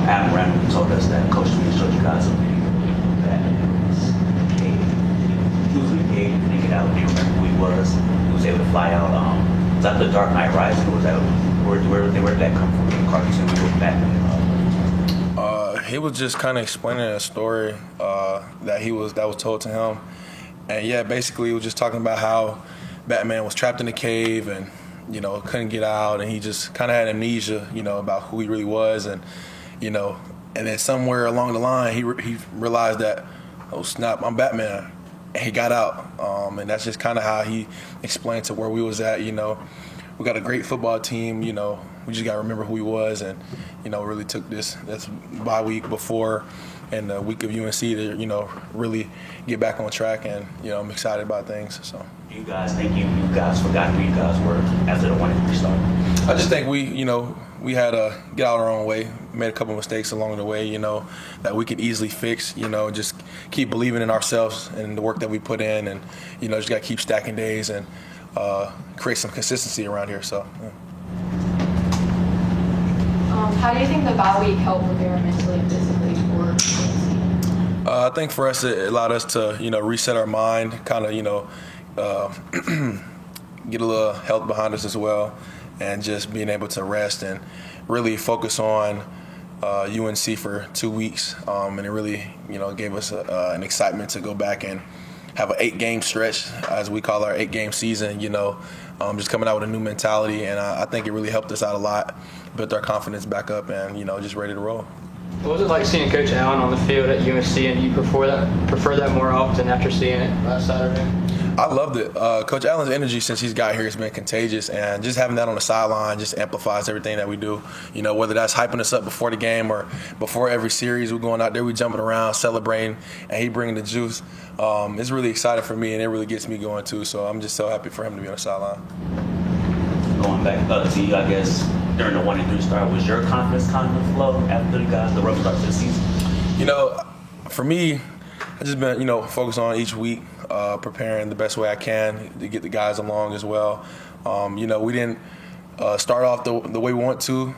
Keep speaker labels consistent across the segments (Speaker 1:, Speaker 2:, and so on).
Speaker 1: Adam Randall told us that Coach Smith showed you guys a video that was in the cave. He was in the cave, and didn't get out. Didn't remember who he was. He was able to fly out. Was that the Dark Knight Rising? Or was that where did that come from? The cartoon with Batman.
Speaker 2: He was just kind of explaining a story that was told to him, and yeah, basically he was just talking about how Batman was trapped in the cave and couldn't get out, and he just kind of had amnesia, about who he really was, and and then somewhere along the line he realized that, oh snap, I'm Batman, and he got out, and that's just kind of how he explained to where we was at. We got a great football team, we just got to remember who he was, and really took this bye week before and the week of UNC to really get back on track, and I'm excited about things. So
Speaker 1: do you guys think you guys forgot who you guys were after the 1-3 start?
Speaker 2: I just think we had to get out our own way, made a couple mistakes along the way, that we could easily fix, just keep believing in ourselves and the work that we put in, and just got to keep stacking days and create some consistency around here. So yeah.
Speaker 3: How do you think the bye week helped prepare mentally and physically for the season?
Speaker 2: I think for us it allowed us to reset our mind, kind of get a little health behind us as well, and just being able to rest and really focus on UNC for 2 weeks, and it really gave us an excitement to go back and have an 8-game stretch, as we call our 8-game season, just coming out with a new mentality, and I think it really helped us out a lot, built our confidence back up, and just ready to roll.
Speaker 4: What was it like seeing Coach Allen on the field at UNC, and you prefer that more often after seeing it last Saturday?
Speaker 2: I loved it. Coach Allen's energy since he's got here has been contagious, and just having that on the sideline just amplifies everything that we do. Whether that's hyping us up before the game or before every series, we're going out there, we jumping around, celebrating, and he bringing the juice. It's really exciting for me, and it really gets me going too. So I'm just so happy for him to be on the sideline.
Speaker 1: Going back to you, I guess during the 1-3 start, was your confidence kind of flow after the rough start to the season?
Speaker 2: For me, I just been focused on each week, preparing the best way I can to get the guys along as well. We didn't start off the way we want to.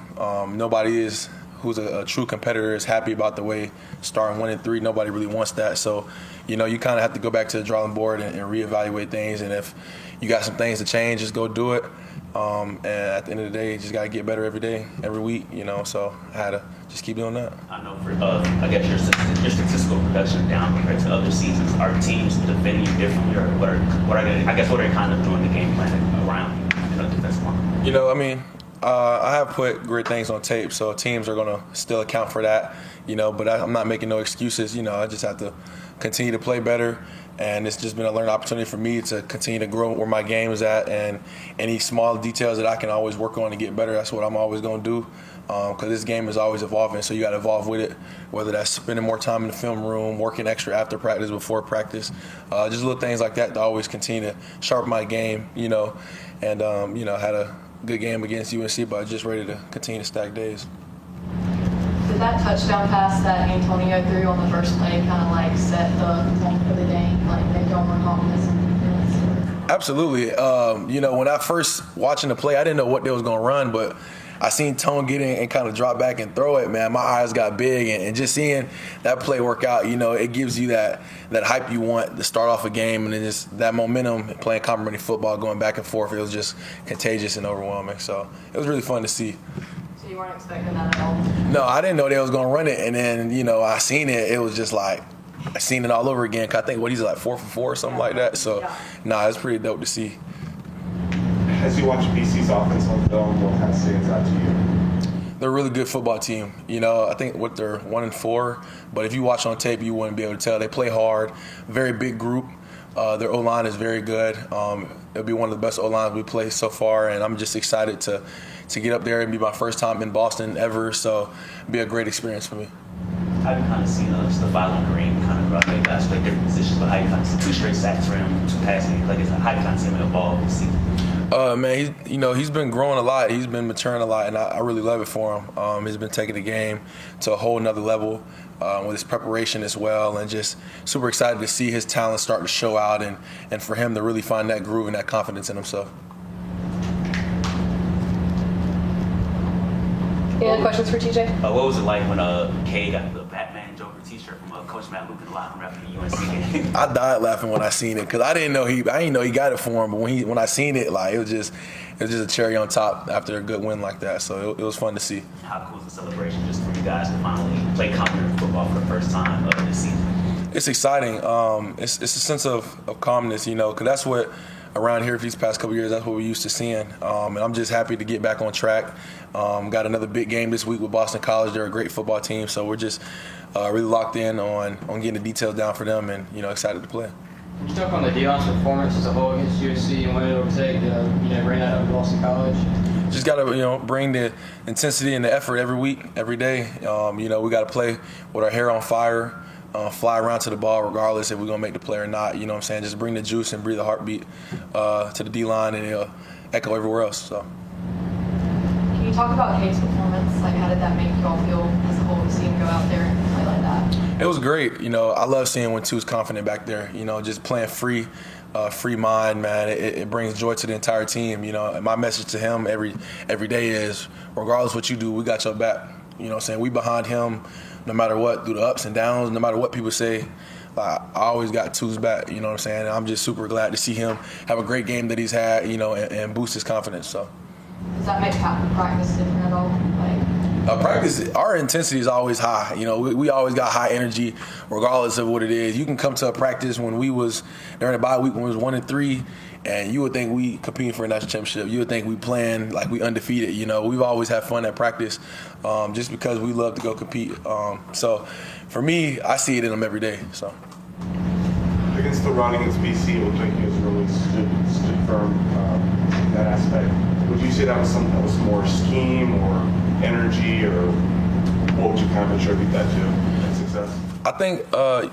Speaker 2: Nobody who's a true competitor is happy about the way starting 1-3. Nobody really wants that. So, you kind of have to go back to the drawing board and reevaluate things. And if you got some things to change, just go do it. And at the end of the day, you just got to get better every day, every week, So I had to just keep doing that.
Speaker 1: I know for, I guess your statistical production down compared to other seasons. Are teams defending you differently, or what are kind of doing the game plan around defensive line?
Speaker 2: I have put great things on tape, so teams are going to still account for that, but I'm not making no excuses. I just have to continue to play better, and it's just been a learning opportunity for me to continue to grow where my game is at, and any small details that I can always work on to get better, that's what I'm always going to do, because this game is always evolving, so you got to evolve with it, whether that's spending more time in the film room, working extra after practice, before practice, just little things like that to always continue to sharpen my game, and had a good game against UNC, but just ready to continue to stack days.
Speaker 3: Did that touchdown pass that Antonio threw on the first play kind of set the tone for the game, make y'all more confident in defense?
Speaker 2: Absolutely. When I first watching the play, I didn't know what they was going to run, but I seen Tone get in and kind of drop back and throw it, man. My eyes got big, and just seeing that play work out, it gives you that hype you want to start off a game, and then just that momentum playing complimentary football, going back and forth. It was just contagious and overwhelming. So it was really fun to see.
Speaker 3: So you weren't expecting that at all?
Speaker 2: No, I didn't know they was going to run it, and then, I seen it. It was just like I seen it all over again. 'Cause I think, he's like 4 for 4 or something like that. So, it's pretty dope to see.
Speaker 5: As you watch BC's offense on film, what kind of stands out to you?
Speaker 2: They're a really good football team. I think they're 1-4, but if you watch on tape, you wouldn't be able to tell. They play hard, very big group. Their O-line is very good. It'll be one of the best O-lines we played so far, and I'm just excited to get up there and be my first time in Boston ever. So it'll be a great experience for me.
Speaker 1: I've kind of seen Stephon Green kind of run guys play different positions, but how you kind of see 2 straight sacks for him, 2 passing. How you kind of see him evolve this season?
Speaker 2: Man, he's been growing a lot. He's been maturing a lot, and I really love it for him. He's been taking the game to a whole nother level with his preparation as well, and just super excited to see his talent start to show out, and for him to really find that groove and that confidence in himself.
Speaker 3: Any other questions for TJ?
Speaker 1: What was it like when Kay got the Batman Joker T-shirt from Coach Matt Luke in the locker room after the UNC game?
Speaker 2: I died laughing when I seen it because I didn't know he got it for him. But when I seen it, like it was just a cherry on top after a good win like that. So it was fun to see.
Speaker 1: How cool is the celebration just for you guys to finally play confident football for the first time of this season?
Speaker 2: It's exciting. It's a sense of calmness, because that's what around here for these past couple years, that's what we're used to seeing. And I'm just happy to get back on track. Got another big game this week with Boston College. They're a great football team, so we're just really locked in on getting the details down for them and, excited to play.
Speaker 4: Can you talk on the D-line's performance as a whole against USC and what it'll take to bring that up to Boston College?
Speaker 2: Just got to, bring the intensity and the effort every week, every day. We got to play with our hair on fire, fly around to the ball regardless if we're going to make the play or not. You know what I'm saying? Just bring the juice and breathe the heartbeat to the D-line and it'll echo everywhere else. So.
Speaker 3: Can you talk about Kay's performance? Like, how did that make you all feel as a whole to see him go out there and play like that?
Speaker 2: It was great. I love seeing when Tu's confident back there. Just playing free mind, man. It brings joy to the entire team. And my message to him every day is, regardless what you do, we got your back. You know what I'm saying? We behind him no matter what, through the ups and downs, no matter what people say. I always got Tu's back, you know what I'm saying? And I'm just super glad to see him have a great game that he's had, and boost his confidence. So.
Speaker 3: Does that make practice different at all?
Speaker 2: Practice, our intensity is always high. We always got high energy, regardless of what it is. You can come to a practice when we was during the bye week when we was 1-3, and you would think we competing for a national championship. You would think we playing like we undefeated. We've always had fun at practice, just because we love to go compete. So, for me, I see it in them every day. So.
Speaker 5: Against the run against BC, it looked like you guys really stood firm in that aspect. Would you say that was something that was more scheme or energy, or what would you kind of attribute that to and success?
Speaker 2: I think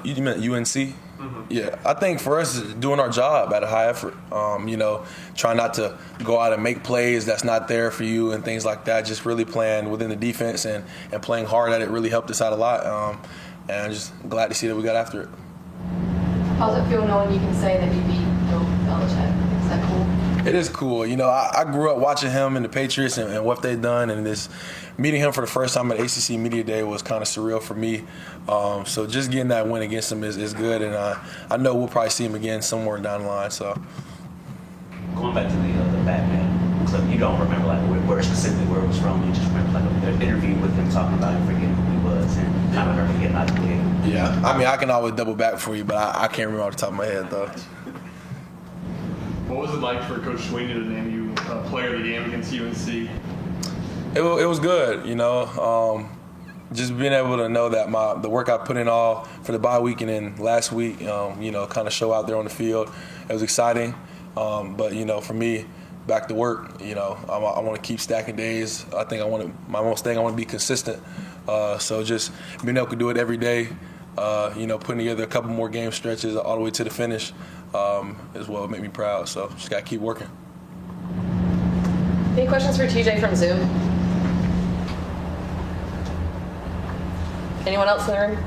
Speaker 2: you meant UNC. Mm-hmm. Yeah, I think for us, doing our job at a high effort. Trying not to go out and make plays that's not there for you and things like that. Just really playing within the defense and playing hard at it really helped us out a lot. And I'm just glad to see that we got after it.
Speaker 3: How's it feel knowing you can say that you beat Bill Belichick? Is that cool?
Speaker 2: It is cool. I grew up watching him and the Patriots and what they've done, and this meeting him for the first time at ACC Media Day was kind of surreal for me. So just getting that win against him is good, and I know we'll probably see him again somewhere down the line. So
Speaker 1: going back to the Batman clip, you don't remember where specifically where it was from. You just remember an interview with him talking about him forgetting who he was and kind of remember getting out of the game.
Speaker 2: Yeah, I can always double back for you, but I can't remember off the top of my head though.
Speaker 6: What was it like for Coach Sweeney to name you player of the game against UNC?
Speaker 2: It was good, just being able to know that the work I put in all for the bye week and then last week, kind of show out there on the field. It was exciting, but for me, back to work. I want to keep stacking days. I think I want to be consistent. So just being able to do it every day, putting together a couple more game stretches all the way to the finish. As well, make me proud. So just gotta keep working.
Speaker 3: Any questions for TJ from Zoom? Anyone else in the room?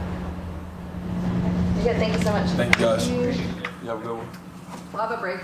Speaker 3: Good. Thank you so much.
Speaker 2: Thank you guys.
Speaker 3: Thank you.
Speaker 2: You have a good one.
Speaker 3: We'll have a break.